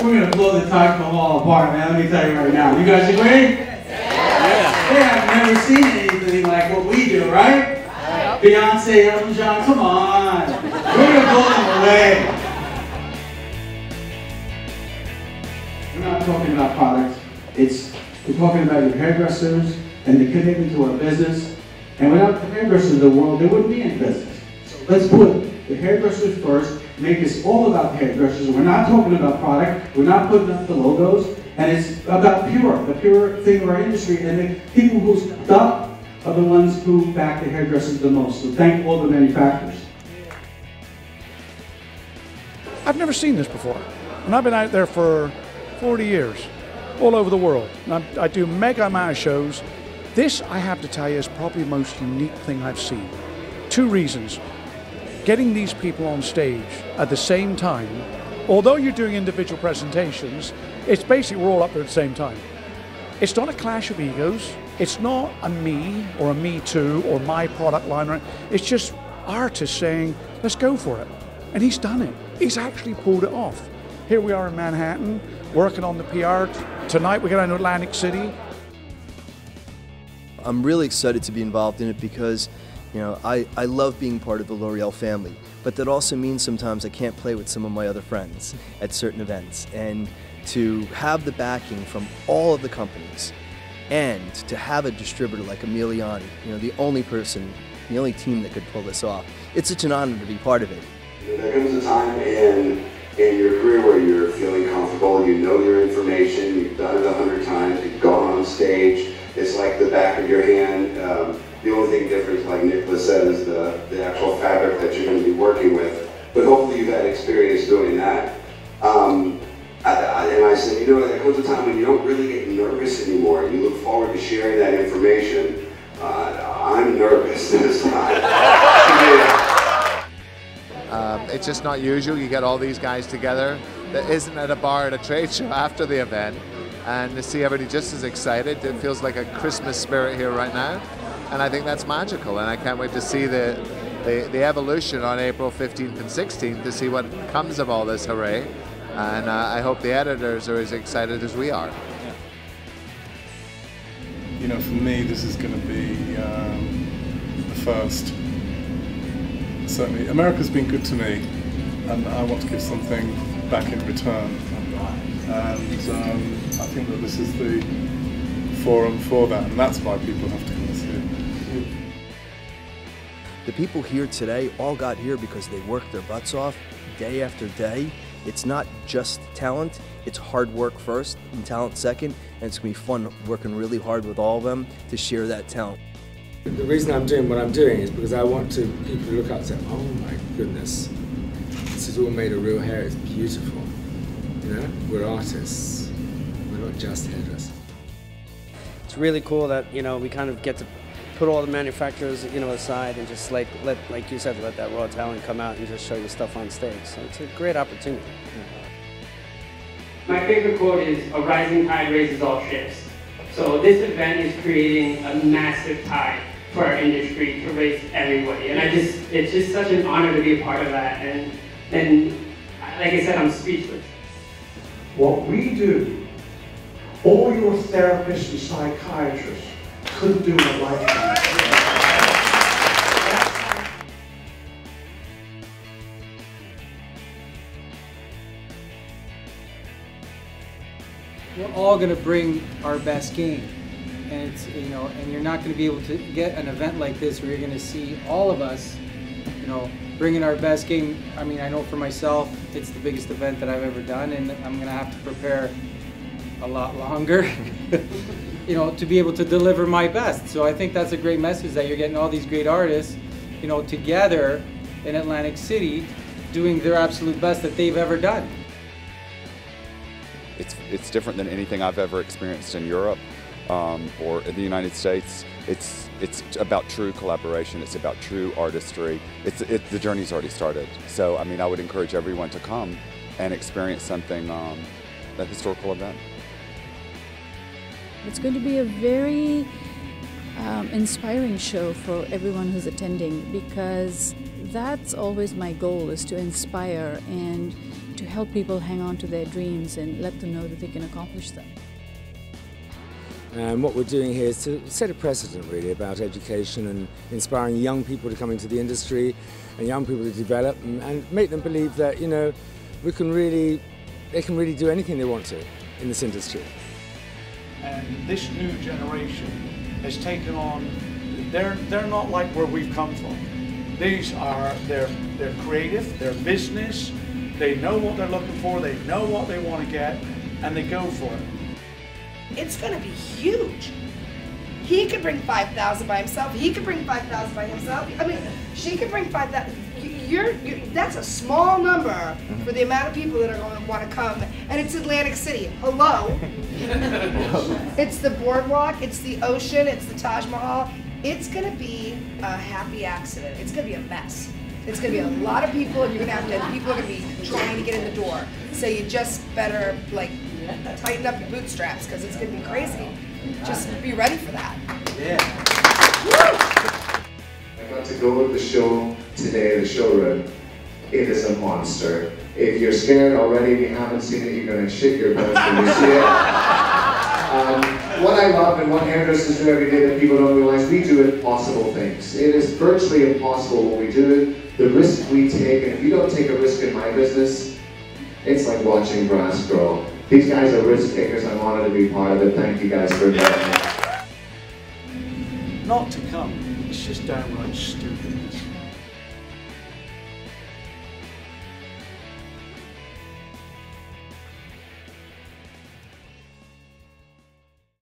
we're going to blow the Taj Mahal apart, man. Let me tell you right now. You guys agree? Yeah. They have never seen anything like what we do, right? Beyonce, Elton John, come on. We're going to blow them away. We're not talking about products. We're talking about your hairdressers and the commitment to our business. And without the hairdressers in the world, there wouldn't be any business. So let's put the hairdressers first, make this all about the hairdressers. We're not talking about product, we're not putting up the logos, and it's about the pure thing of our industry, and the people who stop are the ones who back the hairdressers the most. So thank all the manufacturers. I've never seen this before, and I've been out there for 40 years, all over the world. And I do mega amount of shows. This, I have to tell you, is probably the most unique thing I've seen. Two reasons. Getting these people on stage at the same time, although you're doing individual presentations, it's basically we're all up there at the same time. It's not a clash of egos. It's not a me or a me too or my product line. It's just artists saying, let's go for it. And he's done it. He's actually pulled it off. Here we are in Manhattan, working on the PR. Tonight we go down to Atlantic City. I'm really excited to be involved in it because, you know, I love being part of the L'Oreal family, but that also means sometimes I can't play with some of my other friends at certain events. And to have the backing from all of the companies and to have a distributor like Emiliani, you know, the only person, the only team that could pull this off, it's such an honor to be part of it. There comes a time in your career where you're feeling comfortable, you know your information, you've done it 100 times, you've gone on stage, it's like the back of your hand. The only thing different, like Nicholas said, is the actual fabric that you're going to be working with. But hopefully you've had experience doing that. And I said, you know, there comes a time when you don't really get nervous anymore. You look forward to sharing that information. I'm nervous this time. It's just not usual. You get all these guys together that isn't at a bar at a trade show after the event, and to see everybody just as excited. It feels like a Christmas spirit here right now, and I think that's magical, and I can't wait to see the evolution on April 15th and 16th to see what comes of all this hooray, and I hope the editors are as excited as we are. You know, for me this is going to be the first. Certainly, America's been good to me, and I want to give something back in return. And I think that this is the forum for that, and that's why people have to come and see it. The people here today all got here because they worked their butts off day after day. It's not just talent, it's hard work first and talent second, and it's going to be fun working really hard with all of them to share that talent. The reason I'm doing what I'm doing is because I want people to look up and say, oh my goodness, this is all made of real hair, it's beautiful. You know, we're artists, we're not just hairdressers. It's really cool that, you know, we kind of get to put all the manufacturers, you know, aside and just like you said, let that raw talent come out and just show your stuff on stage. So it's a great opportunity. My favorite quote is, a rising tide raises all ships. So this event is creating a massive tide for our industry to raise everybody, and it's just such an honor to be a part of that, and like I said, I'm speechless. What we do, all your therapists and psychiatrists couldn't do in a lifetime. We're all going to bring our best game. And it's, you know, and you're not going to be able to get an event like this where you're going to see all of us, you know, bringing our best game. I mean, I know for myself, it's the biggest event that I've ever done, and I'm going to have to prepare a lot longer, you know, to be able to deliver my best. So I think that's a great message that you're getting all these great artists, you know, together in Atlantic City, doing their absolute best that they've ever done. It's different than anything I've ever experienced in Europe. Or in the United States. It's about true collaboration. It's about true artistry. The journey's already started. So I mean, I would encourage everyone to come and experience something, a historical event. It's going to be a very inspiring show for everyone who's attending, because that's always my goal, is to inspire and to help people hang on to their dreams and let them know that they can accomplish them. And what we're doing here is to set a precedent really about education and inspiring young people to come into the industry and young people to develop and make them believe that, you know, they can really do anything they want to in this industry. And this new generation has taken on, they're not like where we've come from. These are, they're creative, they're business, they know what they're looking for, they know what they want to get, and they go for it. It's going to be huge. He could bring 5,000 by himself. He could bring 5,000 by himself. I mean, she could bring 5,000. That's a small number for the amount of people that are going to want to come. And it's Atlantic City. Hello. It's the boardwalk. It's the ocean. It's the Taj Mahal. It's going to be a happy accident. It's going to be a mess. It's going to be a lot of people, and you're going to have people are going to be trying to get in the door. So you just better tighten up your bootstraps because it's going to be crazy. Just be ready for that. Yeah. I got to go to the show today, the showroom. It is a monster. If you're scared already and you haven't seen it, you're going to shit your pants when you see it. What I love and what hairdressers do every day that people don't realize, we do impossible things. It is virtually impossible when we do it. The risk we take, and if you don't take a risk in my business, it's like watching grass grow. These guys are risk takers. I'm honored to be part of it. Thank you guys for inviting me. Not to come, it's just downright stupid.